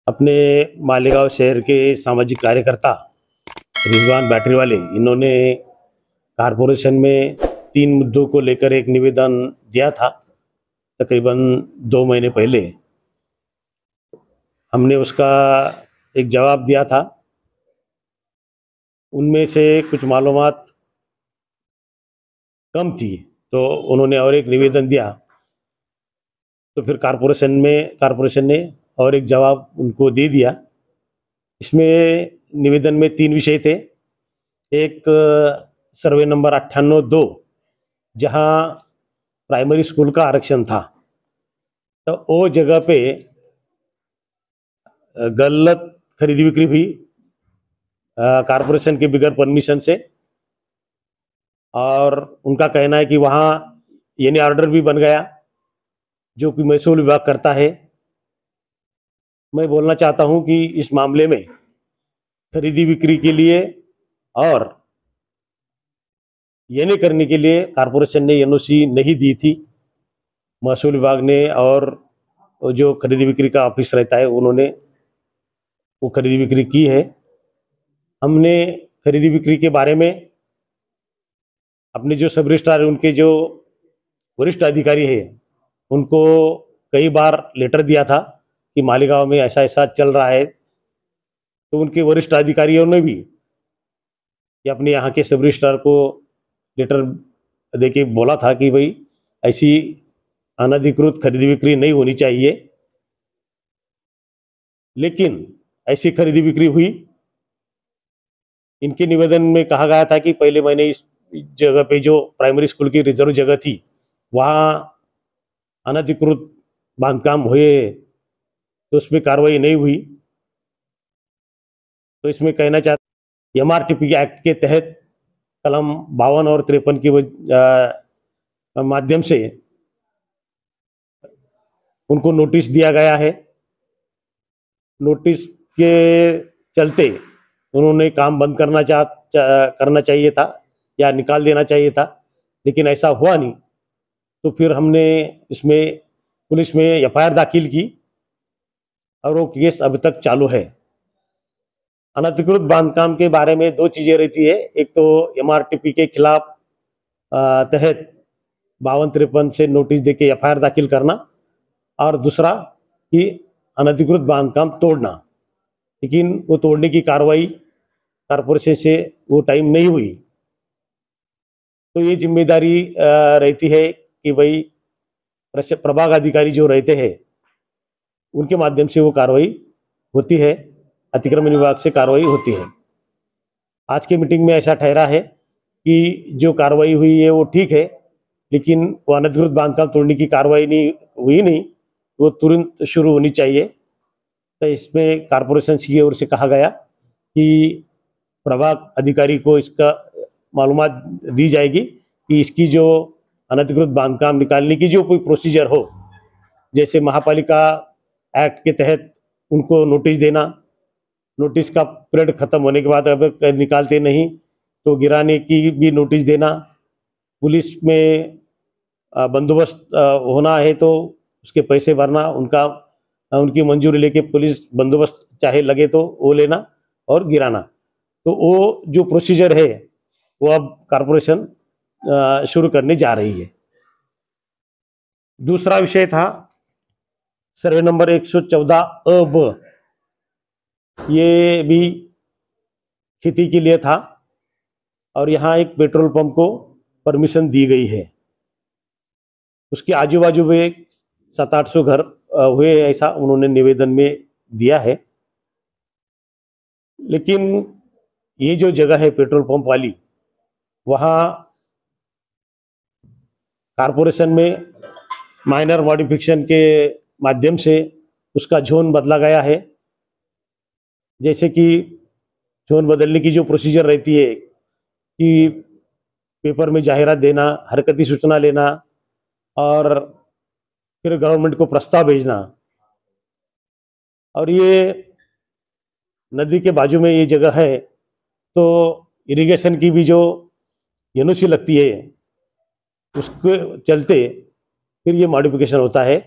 अपने मालेगांव शहर के सामाजिक कार्यकर्ता रिजवान बैटरी वाले इन्होंने कारपोरेशन में 3 मुद्दों को लेकर एक निवेदन दिया था। तकरीबन 2 महीने पहले हमने उसका एक जवाब दिया था। उनमें से कुछ मालूमात कम थी, तो उन्होंने और एक निवेदन दिया। तो फिर कारपोरेशन ने और एक जवाब उनको दे दिया। इसमें निवेदन में 3 विषय थे। एक सर्वे नंबर 98-2, जहाँ प्राइमरी स्कूल का आरक्षण था, तो वो जगह पे गलत खरीदी बिक्री हुई कारपोरेशन के बगैर परमिशन से। और उनका कहना है कि वहाँ यानी ऑर्डर भी बन गया, जो कि महसूल विभाग करता है। मैं बोलना चाहता हूँ कि इस मामले में खरीदी बिक्री के लिए और ये करने के लिए कारपोरेशन ने एनओसी नहीं दी थी। महसूल विभाग ने और जो खरीदी बिक्री का ऑफिस रहता है उन्होंने वो खरीदी बिक्री की है। हमने खरीदी बिक्री के बारे में अपने जो सब रजिस्ट्रार, उनके जो वरिष्ठ अधिकारी है, उनको कई बार लेटर दिया था कि मालेगांव में ऐसा ऐसा चल रहा है। तो उनके वरिष्ठ अधिकारियों ने भी अपने यहाँ के सब रजिस्ट्रार को लेटर देके बोला था कि भाई ऐसी अनधिकृत खरीदी बिक्री नहीं होनी चाहिए। लेकिन ऐसी खरीदी बिक्री हुई। इनके निवेदन में कहा गया था कि पहले महीने इस जगह पे जो प्राइमरी स्कूल की रिजर्व जगह थी, वहाँ अनधिकृत बांधकाम हुए, तो उसमें कार्रवाई नहीं हुई। तो इसमें कहना चाहते MRTP एक्ट के तहत कलम 52 और 53 के माध्यम से उनको नोटिस दिया गया है। नोटिस के चलते उन्होंने काम बंद करना चाहिए था या निकाल देना चाहिए था, लेकिन ऐसा हुआ नहीं। तो फिर हमने इसमें पुलिस में FIR दाखिल की और वो केस अभी तक चालू है। अनधिकृत बांधकाम के बारे में 2 चीजें रहती है। एक तो MRTP के खिलाफ तहत 52-53 से नोटिस देके FIR दाखिल करना, और दूसरा कि अनधिकृत बांधकाम तोड़ना। लेकिन वो तोड़ने की कार्रवाई कारपोरेशन से वो टाइम नहीं हुई। तो ये जिम्मेदारी रहती है कि भाई प्रभाग अधिकारी जो रहते हैं उनके माध्यम से वो कार्रवाई होती है, अतिक्रमण विभाग से कार्रवाई होती है। आज की मीटिंग में ऐसा ठहरा है कि जो कार्रवाई हुई है वो ठीक है, लेकिन वो अनधिकृत बांधकाम तोड़ने की कार्रवाई नहीं, वो तुरंत शुरू होनी चाहिए। तो इसमें कारपोरेशन की ओर से कहा गया कि प्रभाग अधिकारी को इसका मालूमात दी जाएगी कि इसकी जो अनधिकृत बांधकाम निकालने की जो कोई प्रोसीजर हो, जैसे महापालिका एक्ट के तहत उनको नोटिस देना, नोटिस का पीरियड खत्म होने के बाद अगर निकालते नहीं तो गिराने की भी नोटिस देना, पुलिस में बंदोबस्त होना है तो उसके पैसे भरना, उनकी मंजूरी लेके पुलिस बंदोबस्त चाहे लगे तो वो लेना और गिराना। तो वो जो प्रोसीजर है वो अब कारपोरेशन शुरू करने जा रही है। दूसरा विषय था सर्वे नंबर 114-ब। ये भी खेती के लिए था और यहाँ एक पेट्रोल पंप को परमिशन दी गई है। उसके आजू बाजू में 700-800 घर हुए, ऐसा उन्होंने निवेदन में दिया है। लेकिन ये जो जगह है पेट्रोल पंप वाली, वहाँ कारपोरेशन में माइनर मॉडिफिकेशन के माध्यम से उसका जोन बदला गया है। जैसे कि जोन बदलने की जो प्रोसीजर रहती है कि पेपर में जाहिरात देना, हरकती सूचना लेना और फिर गवर्नमेंट को प्रस्ताव भेजना, और ये नदी के बाजू में ये जगह है, तो इरिगेशन की भी जो एनओसी लगती है उसके चलते फिर ये मॉडिफिकेशन होता है।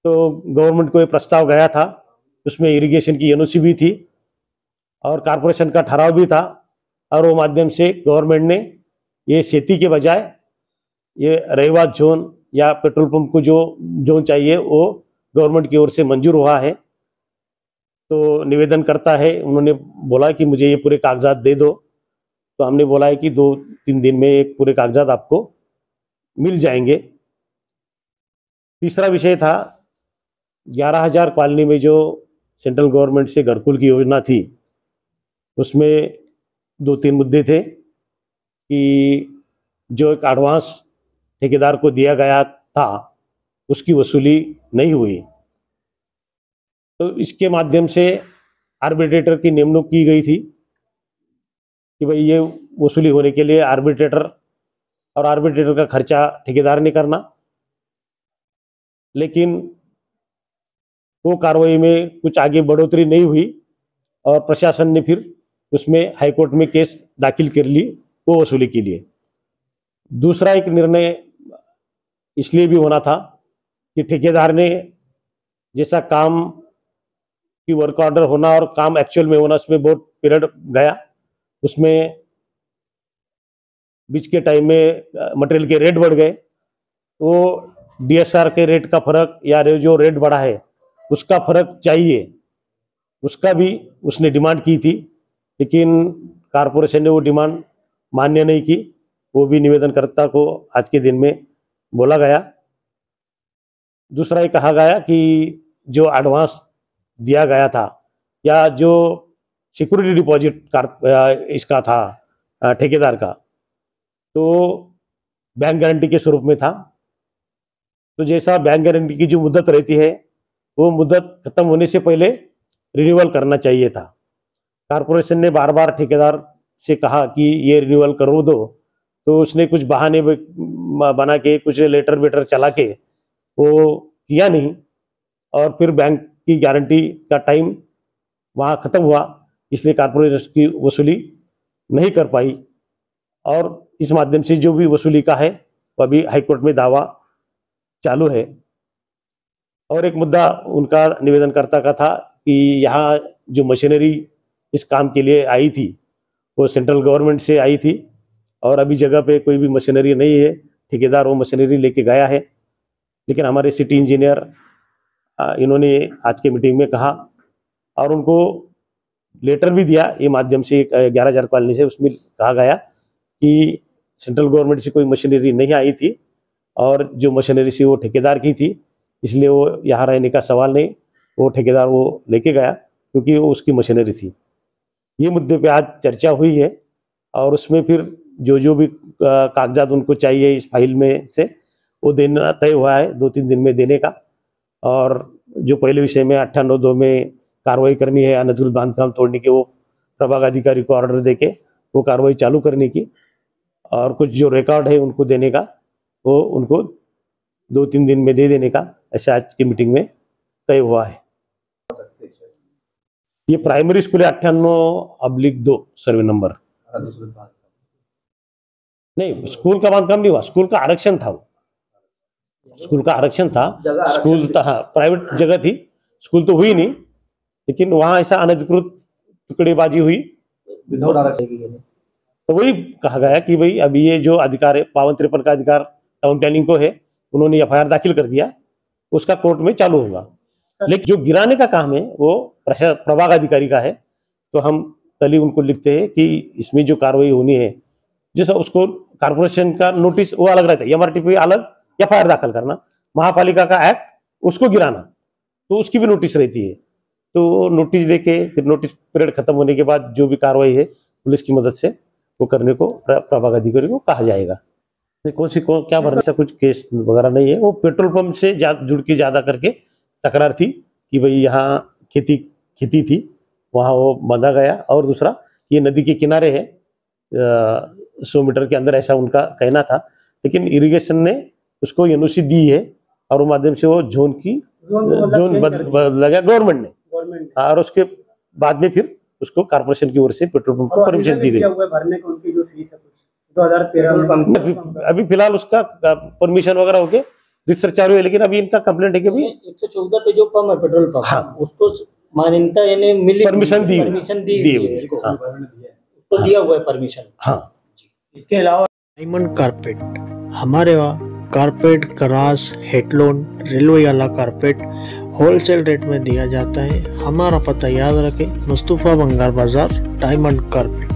तो गवर्नमेंट को ये प्रस्ताव गया था उसमें इरिगेशन की एनओसी भी थी और कारपोरेशन का ठहराव भी था, और वो माध्यम से गवर्नमेंट ने ये खेती के बजाय ये रहीवास जोन या पेट्रोल पंप को जो जोन चाहिए वो गवर्नमेंट की ओर से मंजूर हुआ है। तो निवेदन करता है, उन्होंने बोला कि मुझे ये पूरे कागजात दे दो, तो हमने बोला है कि 2-3 दिन में एक पूरे कागजात आपको मिल जाएंगे। तीसरा विषय था 11,000 कॉलोनी में जो सेंट्रल गवर्नमेंट से घरकुल की योजना थी, उसमें 2-3 मुद्दे थे कि जो एक एडवांस ठेकेदार को दिया गया था उसकी वसूली नहीं हुई, तो इसके माध्यम से आर्बिट्रेटर की नियुक्ति की गई थी कि भाई ये वसूली होने के लिए आर्बिट्रेटर का खर्चा ठेकेदार ने करना। लेकिन वो कार्रवाई में कुछ आगे बढ़ोतरी नहीं हुई और प्रशासन ने फिर उसमें हाईकोर्ट में केस दाखिल कर ली वो वसूली के लिए। दूसरा एक निर्णय इसलिए भी होना था कि ठेकेदार ने जैसा काम की वर्क ऑर्डर होना और काम एक्चुअल में होना, उसमें बहुत पीरियड गया, उसमें बीच के टाइम में मटेरियल के रेट बढ़ गए, तो डीएसआर के रेट का फर्क या जो रेट बढ़ा है उसका फर्क चाहिए, उसका भी उसने डिमांड की थी, लेकिन कारपोरेशन ने वो डिमांड मान्य नहीं की। वो भी निवेदनकर्ता को आज के दिन में बोला गया। दूसरा ये कहा गया कि जो एडवांस दिया गया था या जो सिक्योरिटी डिपॉजिट इसका था ठेकेदार का, तो बैंक गारंटी के स्वरूप में था। तो जैसा बैंक गारंटी की जो मुद्दत रहती है वो मुद्दत खत्म होने से पहले रिन्यूअल करना चाहिए था। कारपोरेशन ने बार बार ठेकेदार से कहा कि ये रिन्यूअल करो दो, तो उसने कुछ बहाने बना के कुछ लेटर वेटर चला के वो किया नहीं, और फिर बैंक की गारंटी का टाइम वहाँ ख़त्म हुआ, इसलिए कारपोरेशन की वसूली नहीं कर पाई। और इस माध्यम से जो भी वसूली का है वो अभी हाईकोर्ट में दावा चालू है। और एक मुद्दा उनका निवेदनकर्ता का था कि यहाँ जो मशीनरी इस काम के लिए आई थी वो सेंट्रल गवर्नमेंट से आई थी, और अभी जगह पे कोई भी मशीनरी नहीं है, ठेकेदार वो मशीनरी लेके गया है। लेकिन हमारे सिटी इंजीनियर इन्होंने आज के मीटिंग में कहा और उनको लेटर भी दिया ये माध्यम से 11,000 कॉलोनी से, उसमें कहा गया कि सेंट्रल गवर्नमेंट से कोई मशीनरी नहीं आई थी और जो मशीनरी से वो ठेकेदार की थी, इसलिए वो यहाँ रहने का सवाल नहीं, वो ठेकेदार वो लेके गया क्योंकि वो उसकी मशीनरी थी। ये मुद्दे पे आज चर्चा हुई है और उसमें फिर जो भी कागजात उनको चाहिए इस फाइल में से वो देना तय हुआ है 2-3 दिन में देने का। और जो पहले विषय में 98(2) में कार्रवाई करनी है अनधिकृत बांधकाम तोड़ने की, वो प्रभाग अधिकारी को ऑर्डर देके वो कार्रवाई चालू करने की, और कुछ जो रिकॉर्ड है उनको देने का वो उनको 2-3 दिन में दे देने का, ऐसा आज की मीटिंग में तय हुआ है। ये प्राइमरी स्कूल है 98/2 सर्वे नंबर। नहीं, स्कूल का बांधकाम नहीं हुआ, स्कूल का आरक्षण था, वो स्कूल का आरक्षण था, स्कूल था, हाँ, प्राइवेट जगह थी, स्कूल तो हुई नहीं, लेकिन वहां ऐसा अनधिकृत टुकड़ेबाजी हुई। तो वही कहा गया कि भाई अभी ये जो अधिकार है 52-53 का अधिकार टाउन प्लानिंग को है, उन्होंने एफआईआर दाखिल कर दिया, उसका कोर्ट में चालू होगा। लेकिन जो गिराने का काम है वो प्रभाग अधिकारी का है, तो हम कल ही उनको लिखते हैं कि इसमें जो कार्रवाई होनी है, जैसा उसको कारपोरेशन का नोटिस वो अलग रहता है, एमआरटीपी अलग, एफआईआर दाखिल करना, महापालिका का एक्ट उसको गिराना, तो उसकी भी नोटिस रहती है। तो नोटिस देके फिर नोटिस पीरियड खत्म होने के बाद जो भी कार्रवाई है पुलिस की मदद से वो करने को प्रभाग अधिकारी को कहा जाएगा। क्या भरोसा, कुछ केस वगैरह नहीं है, वो पेट्रोल पंप से जुड़ के ज्यादा करके तकरार थी कि भाई यहाँ खेती थी, वहाँ वो बांधा गया, और दूसरा ये नदी के किनारे है 100 मीटर के अंदर, ऐसा उनका कहना था। लेकिन इरिगेशन ने उसको एनओसी दी है और वो माध्यम से वो जोन बदला गया गवर्नमेंट ने, और उसके बाद में फिर उसको कारपोरेशन की ओर से पेट्रोल पंप को परमिशन दी गई। भरने का उनकी जो फीस है 2013 अभी फिलहाल उसका परमिशन वगैरह हो गए, रिसर्च चालू है, लेकिन अभी इनका कंप्लेंट है कि भाई 114 पे जो पंप है पेट्रोल पंप, हाँ, उसको मान्यता यानी मिली, परमिशन दी दी हुई है हुई। हाँ तो दिया हुआ है परमिशन। हाँ। इसके अलावा डायमंड कारपेट, हमारे वहाँ कारपेट, ग्रास, हेडलोन, रेलवे वाला कारपेट होलसेल रेट में दिया जाता है। हमारा पता याद रखें, मुस्तफा बंगार बाजार, डायमंड कारपेट।